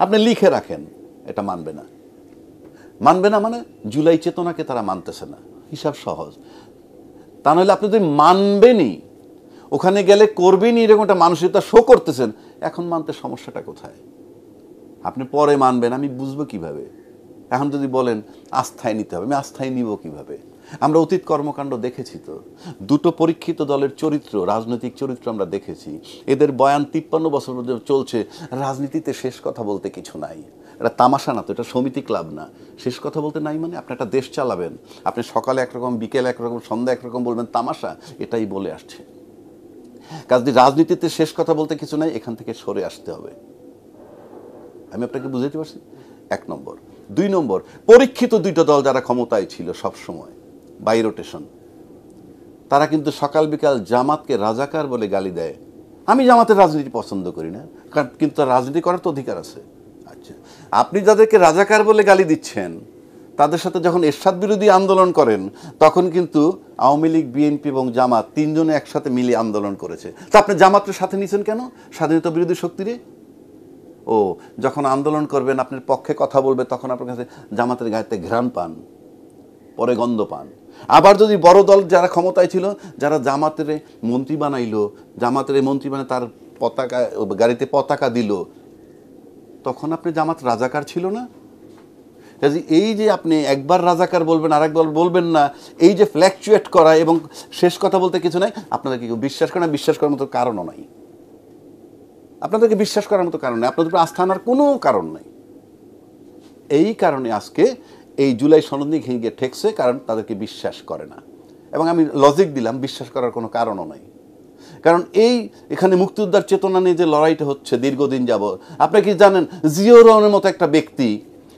আপনি লিখে রাখেন, এটা মানবে না। মানবে না মানে জুলাই চেতনাকে তারা মানতেছে না, হিসাব সহজ। তা নাহলে আপনি যদি মানবেনই, ওখানে গেলে করবেনই, এরকম একটা মানসিকতা শো করতেছেন, এখন মানতে সমস্যাটা কোথায়? আপনি পরে মানবেন, আমি বুঝবো কিভাবে? এখন যদি বলেন আস্থায় নিতে হবে, আমি আস্থায় নিব কিভাবে? আমরা অতীত কর্মকাণ্ড দেখেছি তো, দুটো পরীক্ষিত দলের চরিত্র, রাজনৈতিক চরিত্র আমরা দেখেছি। এদের বয়ান 53 বছর চলছে, রাজনীতিতে শেষ কথা বলতে কিছু নাই। এটা তামাশা না তো, এটা সমিতি ক্লাব না। শেষ কথা বলতে নাই মানে আপনি একটা দেশ চালাবেন, আপনি সকালে একরকম, বিকেলে একরকম, সন্ধ্যা একরকম বলবেন, তামাশা? এটাই বলে আসছে। কাজে রাজনীতিতে শেষ কথা বলতে কিছু নাই, এখান থেকে সরে আসতে হবে। আমি আপনাকে বুঝাইতে পারছি? 1 নম্বর। 2 নম্বর, পরীক্ষিত দুইটা দল যারা ক্ষমতায় ছিল সব সময়, বাই রোটেশন, তারা কিন্তু সকাল বিকাল জামাতকে রাজাকার বলে গালি দেয়। আমি জামাতের রাজনীতি পছন্দ করি না, কারণ কিন্তু তার রাজনীতি করার তো অধিকার আছে। আচ্ছা, আপনি যাদেরকে রাজাকার বলে গালি দিচ্ছেন, তাদের সাথে যখন এরশাদ বিরোধী আন্দোলন করেন, তখন কিন্তু আওয়ামী লীগ, বিএনপি এবং জামাত তিনজনে একসাথে মিলে আন্দোলন করেছে। তা আপনি জামাতের সাথে নিছেন কেন, স্বাধীনতা বিরোধী শক্তিরে? ও, যখন আন্দোলন করবেন, আপনার পক্ষে কথা বলবে, তখন আপনার কাছে জামাতের গায়েতে ঘ্রাণ পান, পরে গন্ধ পান। আবার যদি বড় দল যারা ক্ষমতায় ছিল, যারা জামাতের মন্ত্রী বানাইলো, জামাতের মন্ত্রী মানে তার পতাকা, গাড়িতে পতাকা দিল, তখন আপনি জামাত রাজাকার ছিল না? কাজে এই যে আপনি একবার রাজাকার বলবেন, আরেকবার বলবেন না, এই যে ফ্ল্যাকচুয়েট করা এবং শেষ কথা বলতে কিছু নাই, আপনাদেরকে কেউ বিশ্বাস করে না, বিশ্বাস করার মতো কারণও নাই। আপনাদেরকে বিশ্বাস করার মতো কারণ নেই, আপনাদের উপর আস্থা আনার কোনো কারণ নেই। এই কারণে আজকে এই জুলাই সনদ নিয়ে গিয়ে ঠেকছে, কারণ তাদেরকে বিশ্বাস করে না। এবং আমি লজিক দিলাম, বিশ্বাস করার কোনো কারণও নাই। কারণ এখানে মুক্তিযোদ্ধার চেতনা নিয়ে যে লড়াইটা হচ্ছে দীর্ঘদিন যাবত, আপনি কি জানেন, জিয়াউর রহমানের মতো একটা ব্যক্তি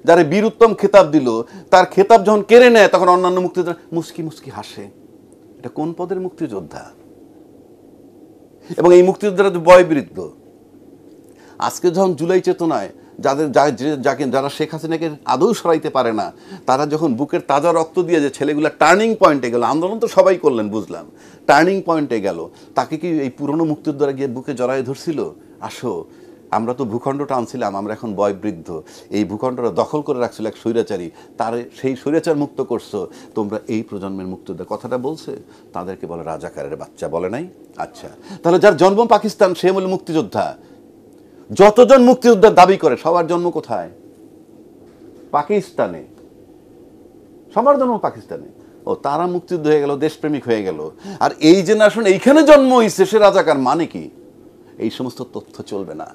যারা বীরুত্তম খেতাব দিল, তার খেতাব যখন কেড়ে নেয়, তখন অন্যান্য মুক্তিযোদ্ধা মুস্কি মুস্কি হাসে। এটা কোন পদের মুক্তিযোদ্ধা? এবং এই মুক্তিযোদ্ধারা বয়োবৃদ্ধ। আজকে যখন জুলাই চেতনায় যারা শেখ হাসিনাকে আদৌ সরাইতে পারে না, তারা যখন বুকের তাজা রক্ত দিয়ে যে ছেলেগুলা টার্নিং পয়েন্টে গেল, আন্দোলন তো সবাই করলেন বুঝলাম, টার্নিং পয়েন্টে গেল, তাকে কি এই পুরনো মুক্তিযোদ্ধারা গিয়ে বুকে জড়ায় ধরছিল? আসো, আমরা তো ভূখণ্ডটা আনছিলাম, আমরা এখন বয়োবৃদ্ধ, এই ভূখণ্ডটা দখল করে রাখছিল এক স্বৈরাচারী, তার সেই স্বৈরাচার মুক্ত করছো তোমরা, এই প্রজন্মের মুক্তিযোদ্ধা। কথাটা বলছে, তাদেরকে বলে রাজাকারের বাচ্চা, বলে নাই? আচ্ছা, তাহলে যার জন্ম পাকিস্তান, সে বলে মুক্তিযোদ্ধা। যতজন মুক্তিযোদ্ধার দাবি করে, সবার জন্ম কোথায়? পাকিস্তানে। সবার জন্ম পাকিস্তানে। ও, তারা মুক্তিযুদ্ধ হয়ে গেল, দেশপ্রেমিক হয়ে গেল, আর এই জেনারেশন এইখানে জন্ম হয়েছে, সে রাজাকার, মানে কি? এই সমস্ত তথ্য চলবে না।